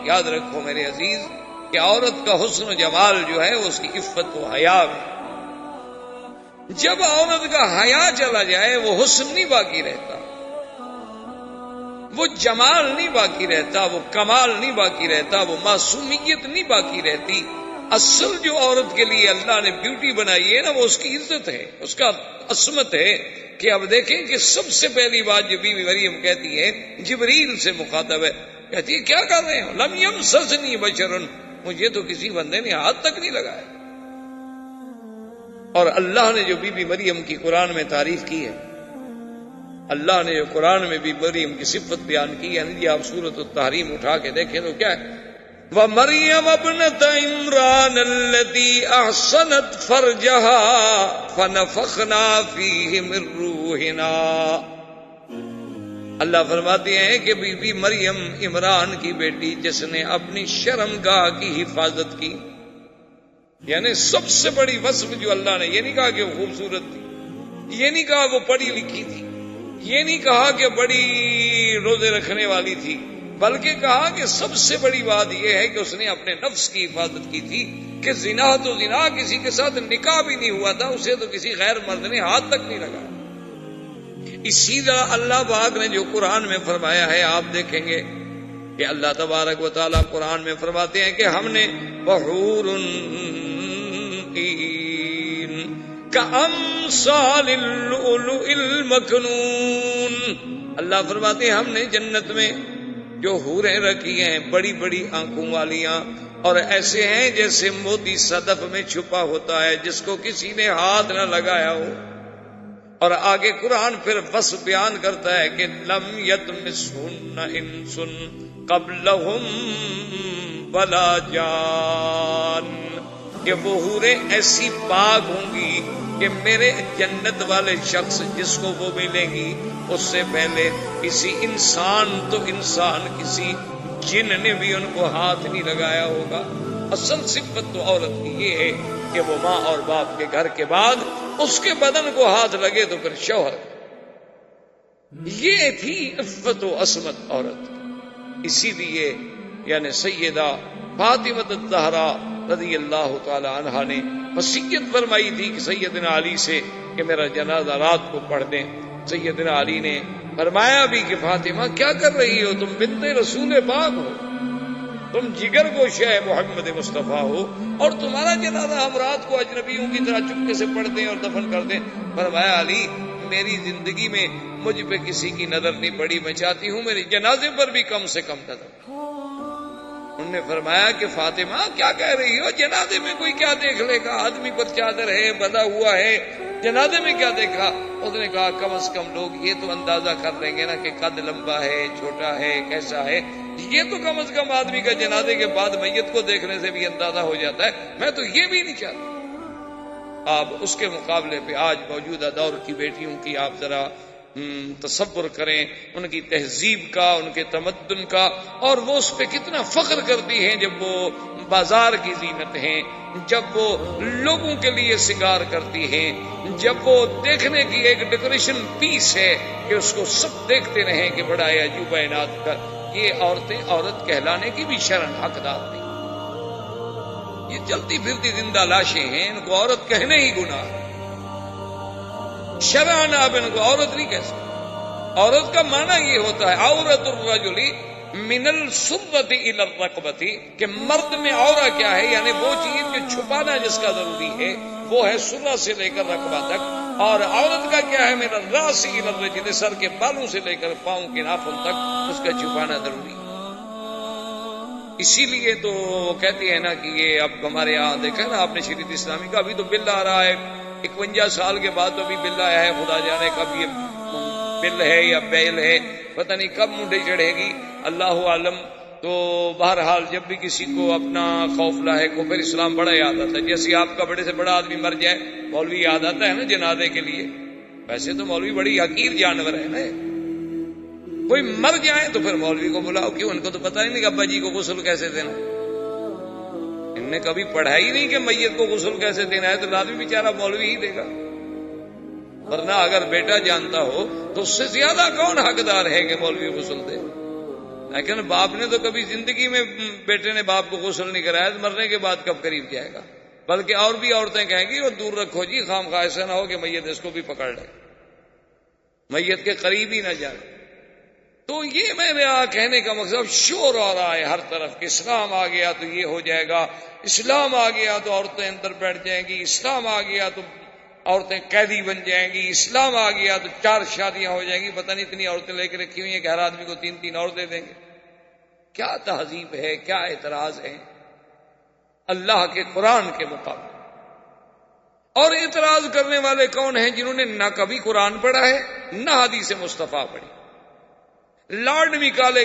یاد رکھو میرے عزیز کہ عورت کا حسن و جمال جو ہے اس کی عفت و حیا میں، جب عورت کا حیا چلا جائے وہ حسن نہیں باقی رہتا، وہ جمال نہیں باقی رہتا، وہ کمال نہیں باقی رہتا، وہ معصومیت نہیں باقی رہتی۔ اصل جو عورت کے لیے اللہ نے بیوٹی بنائی ہے نا، وہ اس کی عزت ہے، اس کا عصمت ہے۔ کہ اب دیکھیں کہ سب سے پہلی بات جو بی بی مریم کہتی ہے، جبریل سے مخاطب ہے، کہتی ہے کیا کر رہے ہو؟ لم یمسسنی بشر، مجھے تو کسی بندے نے ہاتھ تک نہیں لگایا۔ اور اللہ نے جو بی بی مریم کی قرآن میں تعریف کی ہے، اللہ نے جو قرآن میں بی بی مریم کی صفت بیان کی ہے، یہ آپ سورۃ التحریم اٹھا کے دیکھیں تو کیا ہے؟ وَمَرْيَمَ ابْنَتَ عِمْرَانَ الَّتِي أَحْصَنَتْ فَرْجَهَا فَنَفَخْنَا فِيهِ مِن رُّوحِنَا۔ اللہ فرماتے ہیں کہ بی بی مریم عمران کی بیٹی جس نے اپنی شرمگاہ کی حفاظت کی، یعنی سب سے بڑی وصف جو اللہ نے، یہ نہیں کہا کہ وہ خوبصورت تھی، یہ نہیں کہا وہ پڑھی لکھی تھی، یہ نہیں کہا کہ بڑی روزے رکھنے والی تھی، بلکہ کہا کہ سب سے بڑی بات یہ ہے کہ اس نے اپنے نفس کی حفاظت کی تھی، کہ زنا تو زنا، کسی کے ساتھ نکاح بھی نہیں ہوا تھا، اسے تو کسی غیر مرد نے ہاتھ تک نہیں لگایا۔ اسی طرح اللہ پاک نے جو قرآن میں فرمایا ہے، آپ دیکھیں گے کہ اللہ تبارک و تعالیٰ قرآن میں فرماتے ہیں کہ ہم نے وحور کأمثال اللؤلؤ المكنون، اللہ فرماتے ہیں ہم نے جنت میں جو حوریں رکھی ہیں بڑی بڑی آنکھوں والیاں، اور ایسے ہیں جیسے موتی صدف میں چھپا ہوتا ہے جس کو کسی نے ہاتھ نہ لگایا ہو۔ اور آگے قرآن پھر وصف بیان کرتا ہے کہ لم یطمثہن انس قبلہم ولا جان، کہ وہ حوریں ایسی پاک ہوں گی کہ میرے جنت والے شخص جس کو وہ ملیں گی اس سے پہلے کسی انسان تو انسان، کسی جن نے بھی ان کو ہاتھ نہیں لگایا ہوگا۔ اصل صفت تو عورت کی یہ ہے کہ وہ ماں اور باپ کے گھر کے بعد اس کے بدن کو ہاتھ لگے تو پھر شوہر۔ یہ تھی عفت و عصمت عورت کی۔ اسی لیے یعنی سیدہ فاطمہ الزہرا رضی اللہ تعالی عنہا نے وصیت فرمائی تھی کہ سیدنا علی سے کہ میرا جنازہ رات کو پڑھ دیں۔ سیدنا علی نے فرمایا بھی کہ فاطمہ کیا کر رہی ہو؟ تم بنت رسول پاک ہو، تم جگر گوشہ محمد مصطفیٰ ہو، اور تمہارا جنازہ ہم رات کو اجنبیوں کی طرح چپکے سے پڑھ دیں اور دفن کر دیں؟ فرمایا علی میری زندگی میں مجھ پہ کسی کی نظر نہیں پڑی، میں چاہتی ہوں میرے جنازے پر بھی کم سے کم نظر۔ انہوں نے فرمایا کہ فاطمہ کیا کہہ رہی ہو؟ جنازے میں کوئی کیا دیکھ لے گا؟ آدمی پر چادر ہے، بندھا ہوا ہے، جنازے میں کیا دیکھا؟ اس نے کہا کم از کم لوگ یہ تو اندازہ کر لیں گے نا کہ قد لمبا ہے، چھوٹا ہے، کیسا ہے، یہ تو کم از کم آدمی کا جنازے کے بعد میت کو دیکھنے سے بھی اندازہ ہو جاتا ہے، میں تو یہ بھی نہیں چاہتا۔ آپ اس کے مقابلے پہ آج موجودہ دور کی بیٹیوں کی آپ ذرا تصور کریں، ان کی تہذیب کا، ان کے تمدن کا، اور وہ اس پہ کتنا فخر کرتی ہیں جب وہ بازار کی زینت ہیں، جب وہ لوگوں کے لیے سنگار کرتی ہیں، جب وہ دیکھنے کی ایک ڈیکوریشن پیس ہے کہ اس کو سب دیکھتے رہیں کہ بڑا ہے عجوبہ عناد کا۔ یہ عورتیں عورت کہلانے کی بھی شرن حقدار نہیں، یہ چلتی پھرتی زندہ لاشیں ہیں، ان کو عورت کہنے ہی گناہ ہے۔ شرعاً آپ ان کو عورت نہیں کہہ سکتے۔ عورت کا معنی یہ ہوتا ہے عورت الرجل من السرۃ الی الرکبۃ، کہ مرد میں عورہ کیا ہے، یعنی وہ چیز جو چھپانا جس کا ضروری ہے وہ ہے سرہ سے لے کر رکبہ تک، اور عورت کا کیا ہے من الراس الی الرجل، سر کے بالوں سے لے کر پاؤں کے ناخن تک اس کا چھپانا ضروری ہے۔ اسی لیے تو کہتے ہیں نا کہ یہ اب ہمارے یہاں دیکھا نا آپ نے شریعت اسلامی کا، ابھی تو بل آ رہا ہے 51 سال کے بعد، تو ابھی بل آیا ہے، خدا جانے کب یہ بل ہے یا بیل ہے، پتہ نہیں کب منڈے چڑھے گی، اللہ عالم۔ تو بہرحال جب بھی کسی کو اپنا خوف لاحق ہو پھر اسلام بڑا یاد آتا ہے، جیسے آپ کا بڑے سے بڑا آدمی مر جائے مولوی یاد آتا ہے نا جنازے کے لیے، ویسے تو مولوی بڑی حقیر جانور ہے نا، کوئی مر جائے تو پھر مولوی کو بلاؤ، کیوں؟ ان کو تو پتہ ہی نہیں کہ ابا جی کو غسل کیسے دینا، ان نے کبھی پڑھا ہی نہیں کہ میت کو غسل کیسے دینا ہے، تو لازمی بیچارہ مولوی ہی دے گا۔ ورنہ اگر بیٹا جانتا ہو تو اس سے زیادہ کون حقدار ہے کہ مولوی غسل دے؟ لیکن باپ نے تو کبھی زندگی میں بیٹے نے باپ کو غسل نہیں کرایا، تو مرنے کے بعد کب قریب جائے گا؟ بلکہ اور بھی عورتیں کہیں گی وہ دور رکھو جی، خام خواہ ایسا نہ ہو کہ میت اس کو بھی پکڑ لے، میت کے قریب ہی نہ جائے۔ تو یہ میرا کہنے کا مقصد، شور آ رہا ہے ہر طرف کہ اسلام آ گیا تو یہ ہو جائے گا، اسلام آ گیا تو عورتیں اندر بیٹھ جائیں گی، اسلام آ گیا تو عورتیں قیدی بن جائیں گی، اسلام آ گیا تو 4 شادیاں ہو جائیں گی، پتہ نہیں اتنی عورتیں لے کے رکھی ہوئی ہیں کہ ہر آدمی کو 3 اور دے دیں گے۔ کیا تہذیب ہے، کیا اعتراض ہے اللہ کے قرآن کے مقابلے؟ اور اعتراض کرنے والے کون ہیں؟ جنہوں نے نہ کبھی قرآن پڑھا ہے نہ حدیث مصطفیٰ پڑھی۔ لارڈ میکالے